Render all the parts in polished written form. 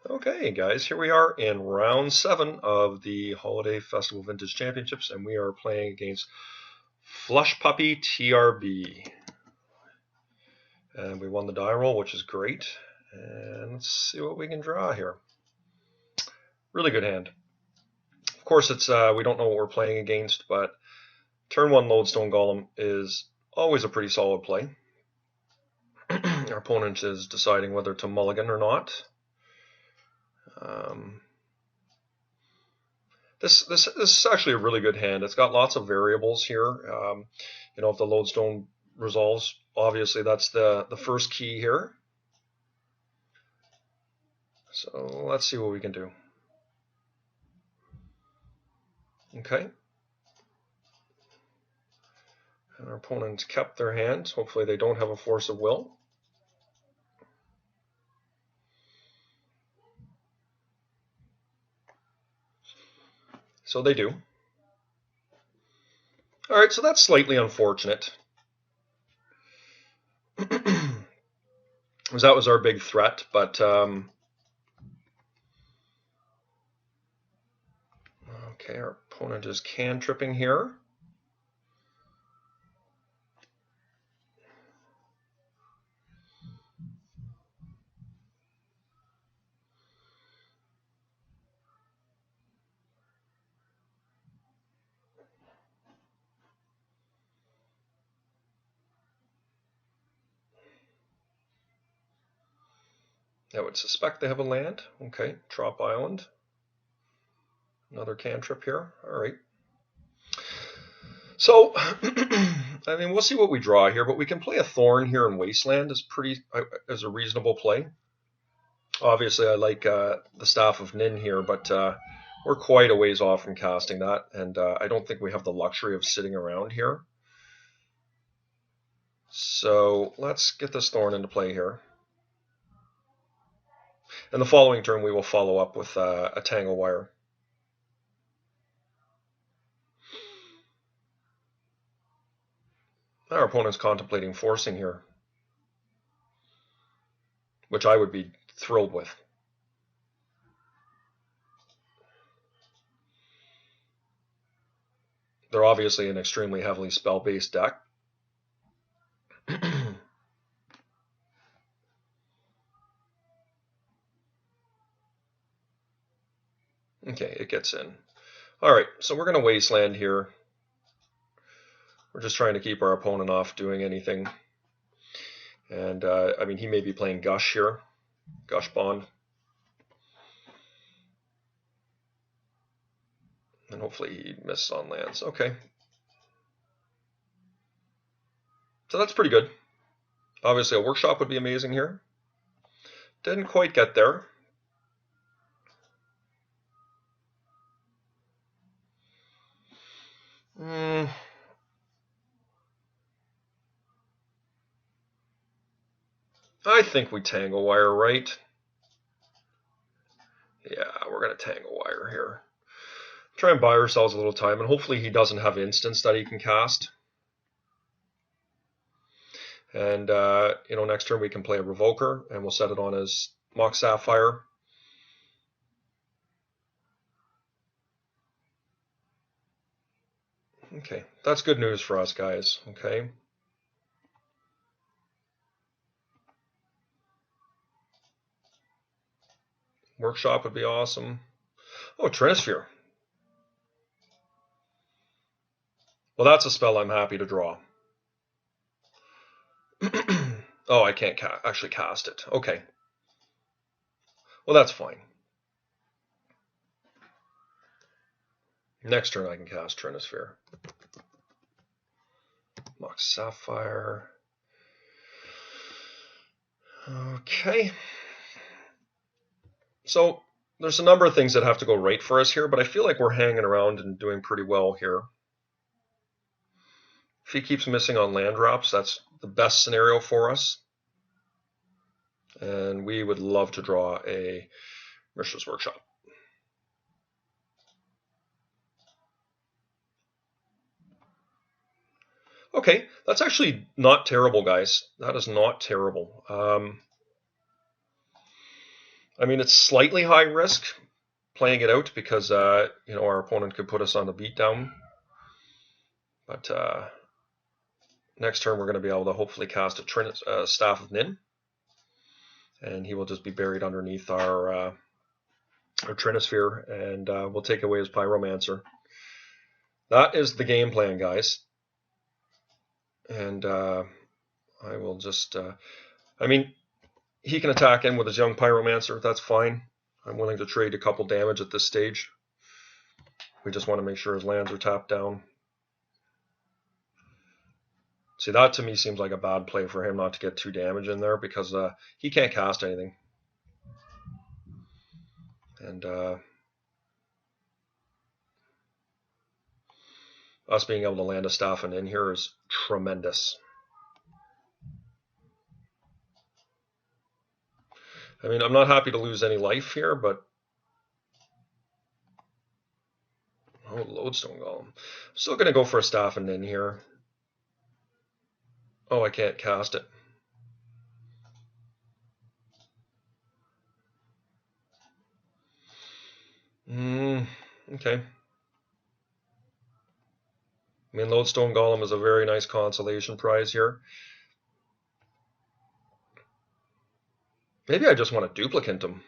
Okay, guys, here we are in round 7 of the Holiday Festival Vintage Championships, and we are playing against flushpuppyTRB. And we won the die roll, which is great. And let's see what we can draw here. Really good hand. Of course, it's we don't know what we're playing against, but turn 1 Lodestone Golem is always a pretty solid play. Our opponent is deciding whether to mulligan or not. This is actually a really good hand. It's got lots of variables here. If the Lodestone resolves, obviously that's the first key here. So let's see what we can do. Okay. And our opponent kept their hand. Hopefully they don't have a force of will. So they do. All right, so that's slightly unfortunate. That was our big threat, but okay, our opponent is cantripping here. I would suspect they have a land. Okay, Trop Island. Another cantrip here. All right. So, I mean, we'll see what we draw here, but we can play a Thorn here in Wasteland as a reasonable play. Obviously, I like the Staff of Nin here, but we're quite a ways off from casting that, and I don't think we have the luxury of sitting around here. So let's get this Thorn into play here. And the following turn, we will follow up with a Tangle Wire. Our opponent's contemplating forcing here, which I would be thrilled with. They're obviously an extremely heavily spell-based deck. Okay, it gets in. All right, so we're going to Wasteland here. We're just trying to keep our opponent off doing anything. And, I mean, he may be playing Gush here. Gush Bond. And hopefully he misses on lands. Okay. So that's pretty good. Obviously a Workshop would be amazing here. Didn't quite get there. I think we Tangle Wire, right? Yeah, we're going to Tangle Wire here. Try and buy ourselves a little time, and hopefully he doesn't have instants that he can cast. And, next turn we can play a Revoker, and we'll set it on his Mox Sapphire. Okay, that's good news for us, guys, okay? Workshop would be awesome. Oh, Trinisphere. Well, that's a spell I'm happy to draw. Oh, I can't actually cast it. Okay. Well, that's fine. Next turn I can cast Trinisphere. Mox Sapphire. Okay. So there's a number of things that have to go right for us here, but I feel like we're hanging around and doing pretty well here. If he keeps missing on land drops, that's the best scenario for us. And we would love to draw a Mishra's Workshop. Okay, that's actually not terrible, guys. That is not terrible. I mean, it's slightly high risk playing it out because you know, our opponent could put us on the beatdown. But next turn we're going to be able to hopefully cast a Staff of Nin, and he will just be buried underneath our Trinisphere, and we'll take away his Pyromancer. That is the game plan, guys. And I will just, I mean, he can attack in with his young Pyromancer. That's fine. I'm willing to trade a couple damage at this stage. We just want to make sure his lands are tapped down. See, that to me seems like a bad play for him not to get 2 damage in there, because he can't cast anything. And us being able to land a Staff and in here is tremendous. I mean, I'm not happy to lose any life here, but oh, Lodestone Golem. I'm still going to go for a Staff and in here. Oh, I can't cast it. Okay. I mean, Lodestone Golem is a very nice consolation prize here. Maybe I just want to duplicate him.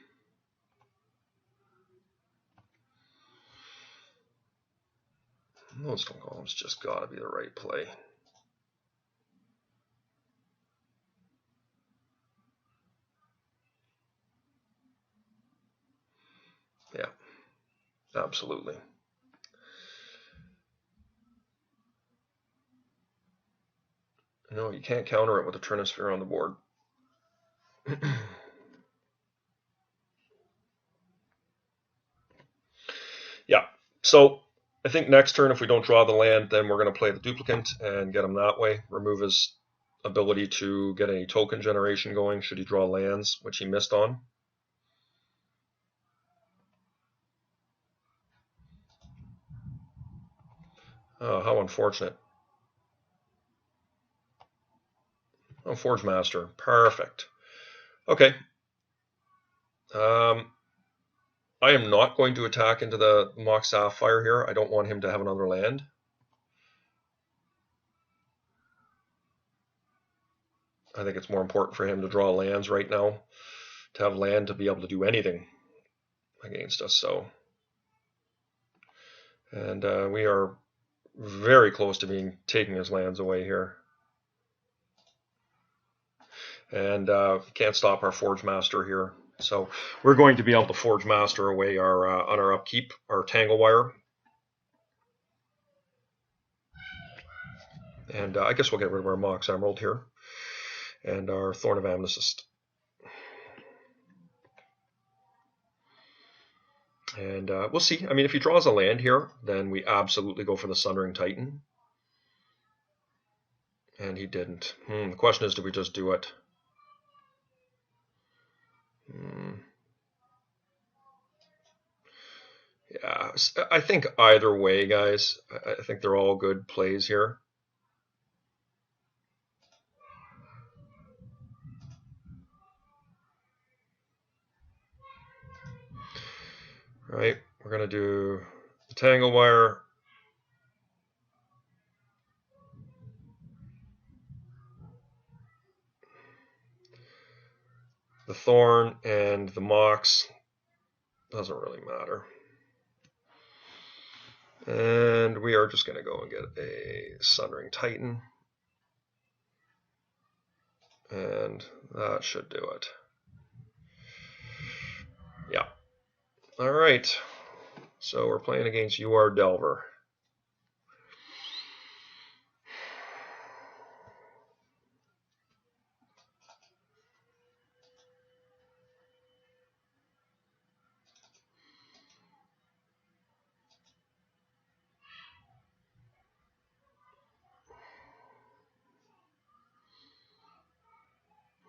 Lodestone Golem's just got to be the right play. Yeah, absolutely. No, you can't counter it with a Trinisphere on the board. Yeah, so I think next turn, if we don't draw the land, then we're going to play the duplicant and get him that way. Remove his ability to get any token generation going should he draw lands, which he missed on. Oh, how unfortunate. Oh, Forge Master. Perfect. Okay. I am not going to attack into the Mox Sapphire here. I don't want him to have another land. I think it's more important for him to draw lands right now, to have land to be able to do anything against us. So, and we are very close to taking his lands away here. And can't stop our Forge Master here. So we're going to be able to Forge Master away our on our upkeep, our Tangle Wire. And I guess we'll get rid of our Mox Emerald here. And our Thorn of Amnesis. And we'll see. I mean, if he draws a land here, then we absolutely go for the Sundering Titan. And he didn't. The question is, do we just do it? Yeah, I think either way, guys. I think they're all good plays here. Right, we're going to do the Tangle Wire. The Thorn and the Mox. Doesn't really matter. And we are just going to go and get a Sundering Titan. And that should do it. Yeah. All right. So we're playing against UR Delver.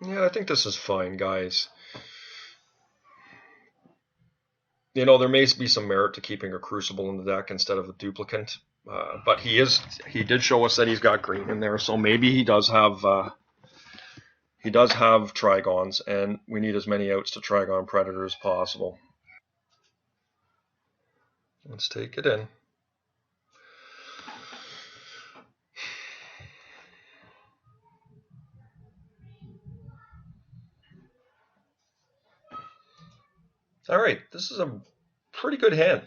Yeah, I think this is fine, guys. You know, there may be some merit to keeping a Crucible in the deck instead of a Duplicant, but he did show us that he's got green in there, so maybe he does have He does have Trigons, and we need as many outs to Trigon Predator as possible. Let's take it in. All right, this is a pretty good hand.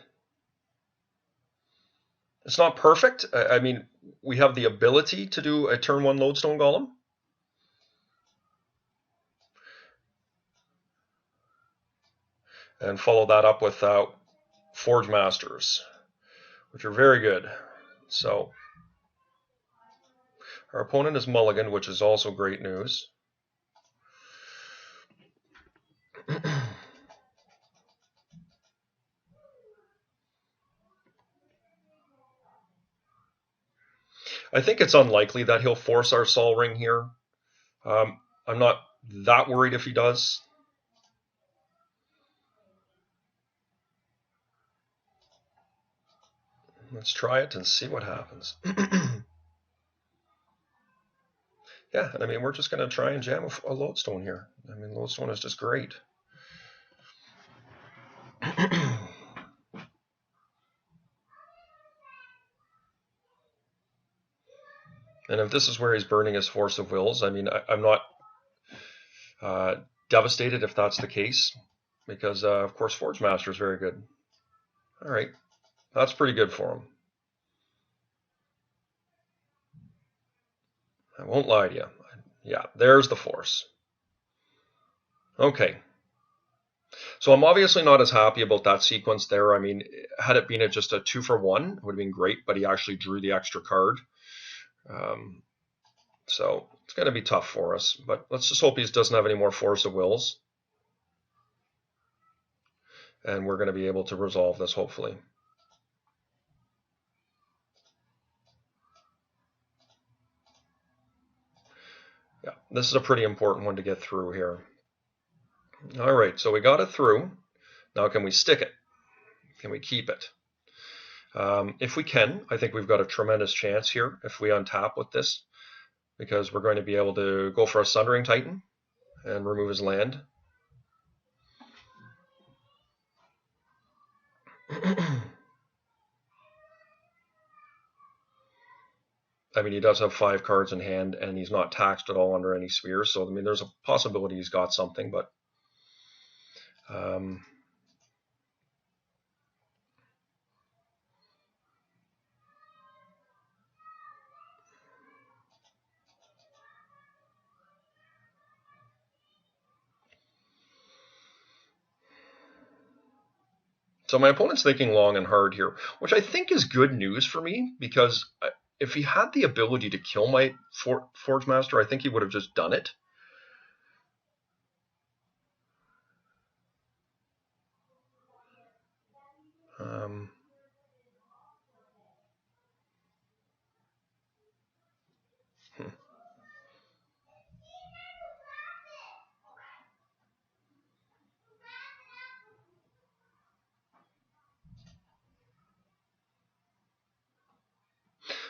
It's not perfect. I mean, we have the ability to do a turn 1 Lodestone Golem. And follow that up with Forge Masters, which are very good. So our opponent is mulliganed, which is also great news. I think it's unlikely that he'll force our Sol Ring here. I'm not that worried if he does. Let's try it and see what happens. Yeah, and I mean, we're just going to try and jam a Lodestone here. I mean, Lodestone is just great. And if this is where he's burning his Force of Wills, I mean, I'm not devastated if that's the case, because, of course, Forge Master is very good. All right, that's pretty good for him. I won't lie to you. Yeah, there's the Force. Okay. So I'm obviously not as happy about that sequence there. I mean, had it been just a 2-for-1, it would have been great, but he actually drew the extra card. So it's going to be tough for us, but let's just hope he doesn't have any more Force of Wills. And we're going to be able to resolve this, hopefully. Yeah, this is a pretty important one to get through here. All right, so we got it through. Now can we stick it? Can we keep it? If we can, I think we've got a tremendous chance here if we untap with this, because we're going to be able to go for a Sundering Titan and remove his land. I mean, he does have 5 cards in hand, and he's not taxed at all under any spheres, so I mean, there's a possibility he's got something, but so my opponent's thinking long and hard here, which I think is good news for me, because if he had the ability to kill my Forge Master, I think he would have just done it.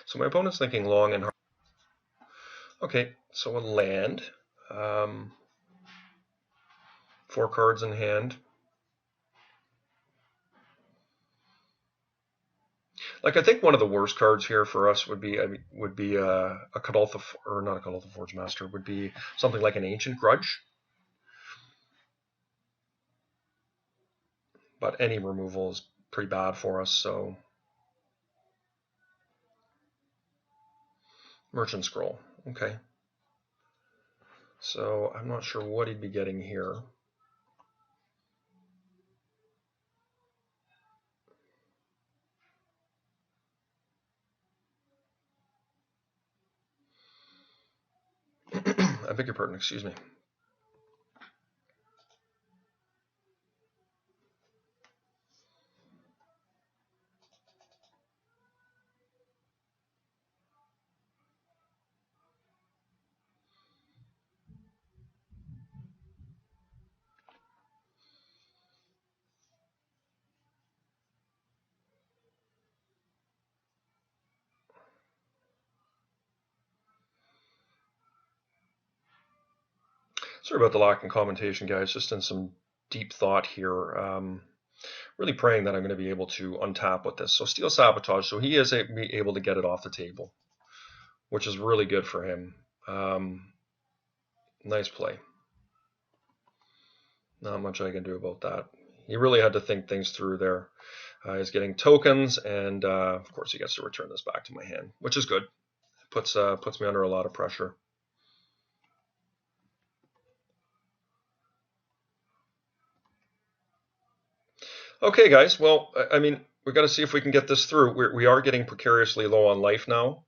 So my opponent's thinking long and hard. Okay, so a land. 4 cards in hand. Like, I think one of the worst cards here for us would be a Kadoltha, or not a Kadoltha Forge Master, would be something like an Ancient Grudge. But any removal is pretty bad for us, so Merchant Scroll. Okay. So I'm not sure what he'd be getting here. I beg your pardon, excuse me. Sorry about the lack in commentation, guys. Just in some deep thought here. Really praying that I'm going to be able to untap with this. So Steel Sabotage. So he is able to get it off the table, which is really good for him. Nice play. Not much I can do about that. He really had to think things through there. He's getting tokens, and of course he gets to return this back to my hand, which is good. Puts me under a lot of pressure. Okay, guys. Well, I mean, we've got to see if we can get this through. We are getting precariously low on life now.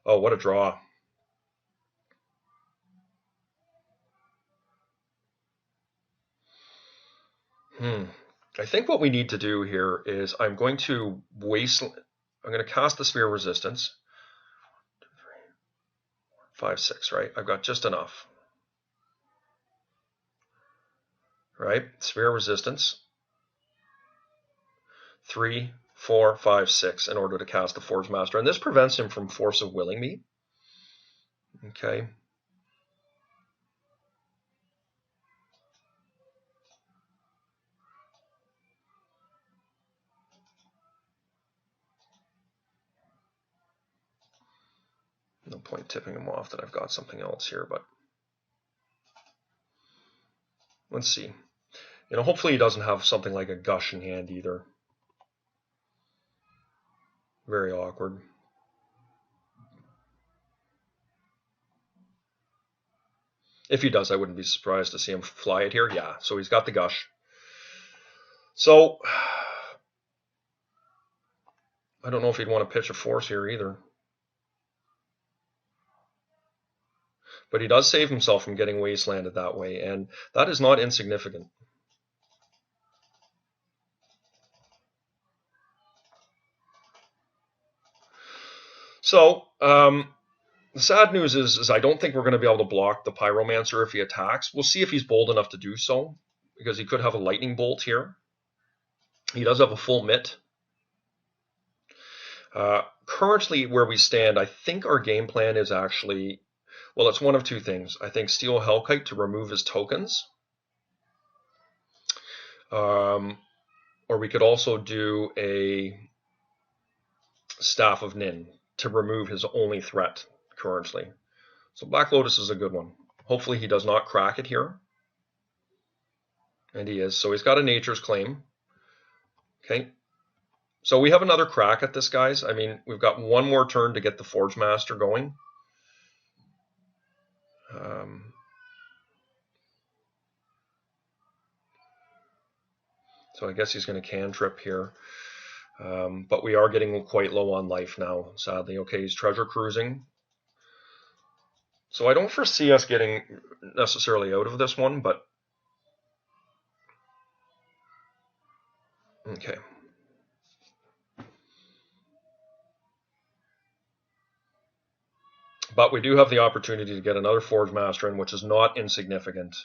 Oh, what a draw. I think what we need to do here is I'm going to cast the Sphere of Resistance. 5, 6, right? I've got just enough. Right? Sphere of Resistance. 3, 4, 5, 6 in order to cast the Forge Master. And this prevents him from Force of Willing me. Okay. No point tipping him off that I've got something else here, but let's see. Hopefully he doesn't have something like a Gush in hand either. Very awkward. If he does, I wouldn't be surprised to see him fly it here. Yeah, so he's got the Gush. So I don't know if he'd want to pitch a Force here either. But he does save himself from getting wastelanded that way, and that is not insignificant. So, the sad news is I don't think we're going to be able to block the Pyromancer if he attacks. We'll see if he's bold enough to do so, because he could have a Lightning Bolt here. He does have a full mitt. Currently, where we stand, I think our game plan is actually, well, it's one of two things. I think Steel Hellkite to remove his tokens. Or we could also do a Staff of Nin to remove his only threat currently. So Black Lotus is a good one. Hopefully he does not crack it here. And he is. So he's got a Nature's Claim. Okay. So we have another crack at this, guys. I mean, we've got one more turn to get the Forge Master going. So I guess he's going to cantrip here. But we are getting quite low on life now, sadly. Okay, he's treasure cruising. So I don't foresee us getting necessarily out of this one, but okay. But we do have the opportunity to get another Forge Master in, which is not insignificant.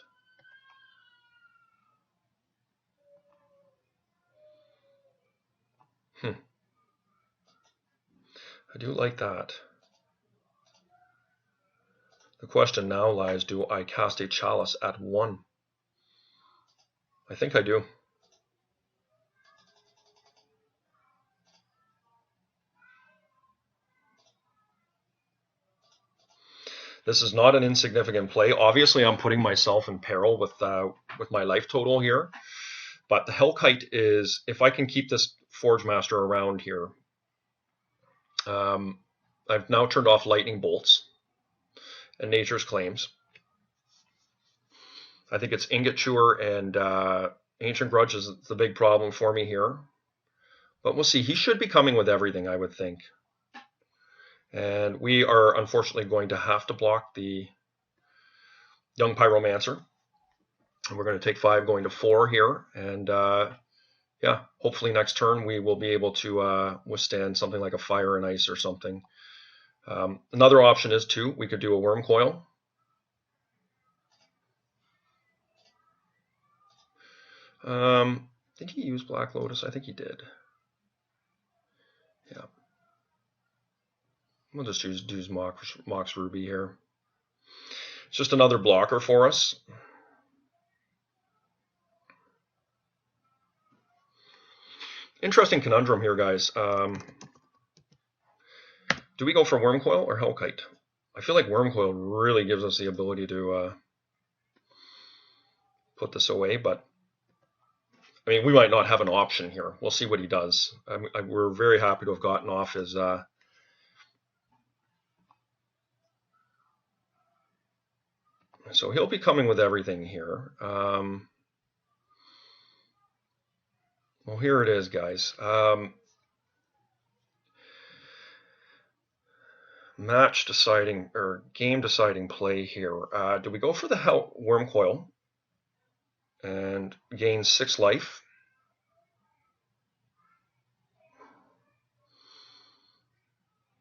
I do like that. The question now lies, do I cast a Chalice at 1? I think I do. This is not an insignificant play. Obviously, I'm putting myself in peril with my life total here. But the Hellkite is, if I can keep this Forge Master around here, I've now turned off Lightning Bolts and Nature's Claims. I think it's Ingot Chewer and Ancient Grudge is the big problem for me here. But we'll see. He should be coming with everything, I would think. And we are unfortunately going to have to block the Young Pyromancer. And we're going to take 5 going to 4 here. And yeah, hopefully next turn we will be able to withstand something like a Fire and Ice or something. Another option is, too, we could do a Worm Coil. Did he use Black Lotus? I think he did. Yeah. We'll just use Mox Ruby here. It's just another blocker for us. Interesting conundrum here, guys. Do we go for Wormcoil or Hellkite? I feel like Wormcoil really gives us the ability to put this away, but I mean, we might not have an option here. We'll see what he does. We're very happy to have gotten off his so he'll be coming with everything here. Well, here it is, guys. Match deciding or game deciding play here. Do we go for the Wormcoil and gain 6 life?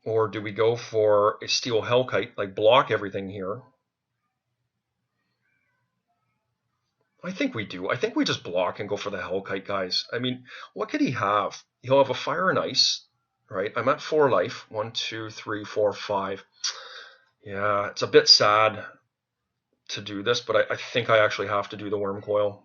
Or do we go for a Steel Hellkite, like block everything here? I think we do. I think we just block and go for the Hellkite, guys. I mean, what could he have? He'll have a Fire and Ice, right? I'm at 4 life. 1, 2, 3, 4, 5. Yeah, it's a bit sad to do this, but I think I actually have to do the Wormcoil.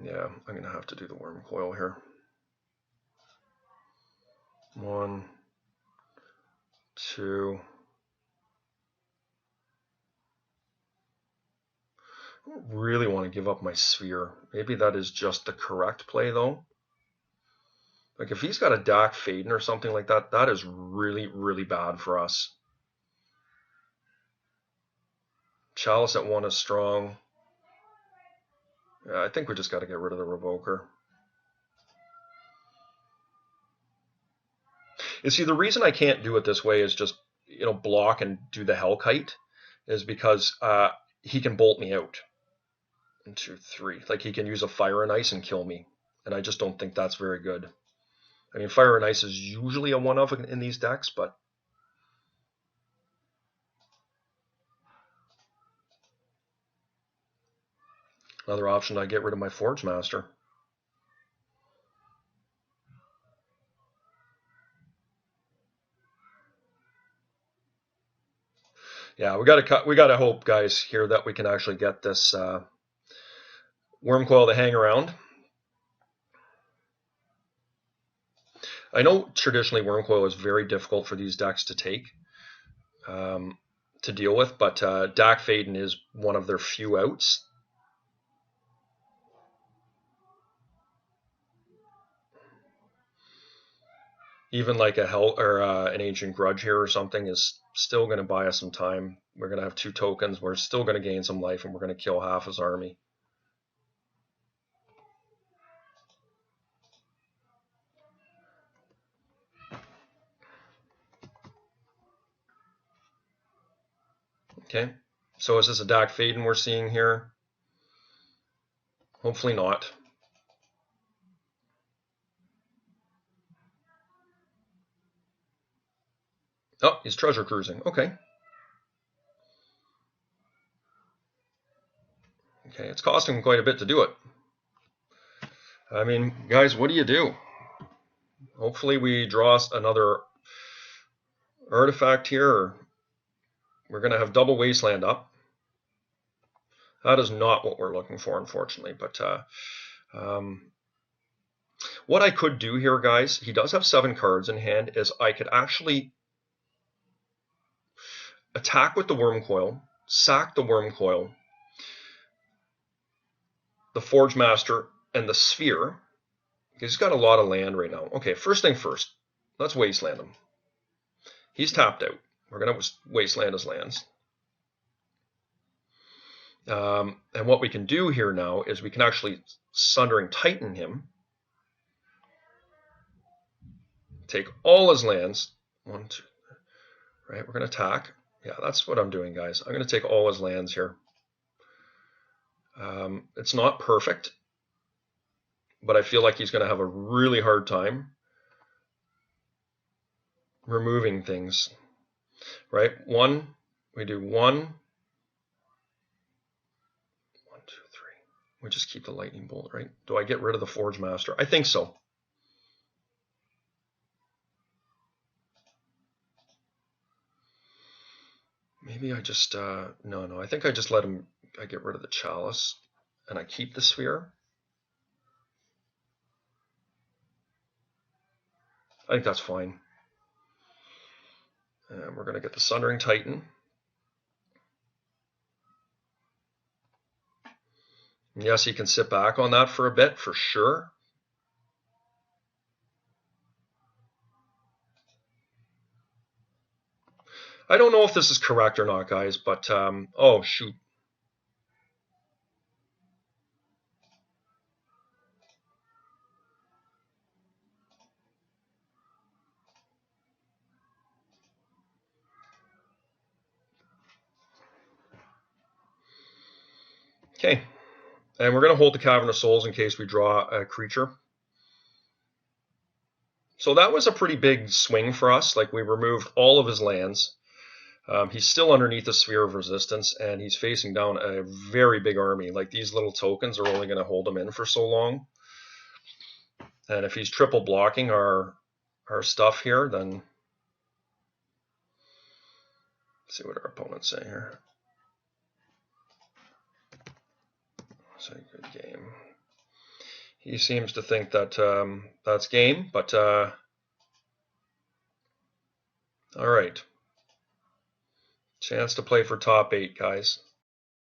Yeah, I'm going to have to do the Wormcoil here. 1, 2. I don't really want to give up my sphere. Maybe that is just the correct play, though. Like, if he's got a Dak Faden or something like that, that is really, really bad for us. Chalice at 1 is strong. Yeah, I think we just got to get rid of the Revoker. You see, the reason I can't do it this way is just, you know, block and do the Hellkite is because he can bolt me out. 1, 2, 3. Like, he can use a Fire and Ice and kill me. And I just don't think that's very good. I mean, Fire and Ice is usually a one-of in these decks, but another option, I get rid of my Forge Master. Yeah, we gotta hope, guys, here that we can actually get this Wormcoil to hang around. I know traditionally Wormcoil is very difficult for these decks to take, to deal with, but Dak Faden is one of their few outs. Even like a an Ancient Grudge here or something is still going to buy us some time. We're going to have 2 tokens. We're still going to gain some life, and we're going to kill half his army. Okay, so is this a Dak Faden we're seeing here? Hopefully not. Oh, he's treasure cruising. Okay. Okay, it's costing him quite a bit to do it. I mean, guys, what do you do? Hopefully we draw another artifact here. Or we're going to have double Wasteland up. That is not what we're looking for, unfortunately. But what I could do here, guys, he does have 7 cards in hand, is I could actually attack with the Wormcoil, sack the Wormcoil, the Forge Master, and the Sphere. He's got a lot of land right now. Okay, first thing first, let's Wasteland him. He's tapped out. We're going to Wasteland his lands. And what we can do here now is we can actually Sundering Titan him, take all his lands. 1, 2, right? We're going to attack. Yeah, that's what I'm doing, guys. I'm going to take all his lands here. It's not perfect, but I feel like he's going to have a really hard time removing things, right? We do 1, 1, 2, 3. We just keep the Lightning Bolt, right? Do I get rid of the Forge Master? I think so. maybe I just, no, I think I just let him, I get rid of the chalice and I keep the sphere. I think that's fine. And we're going to get the Sundering Titan. And yes, he can sit back on that for a bit, for sure. I don't know if this is correct or not, guys, but, oh, shoot. Okay, and we're going to hold the Cavern of Souls in case we draw a creature. So that was a pretty big swing for us. Like, we removed all of his lands. He's still underneath the Sphere of Resistance, and he's facing down a very big army. Like, these little tokens are only going to hold him in for so long. And if he's triple blocking our stuff here, then let's see what our opponent's saying here. It's a good game. He seems to think that that's game, but all right. Chance to play for top 8, guys.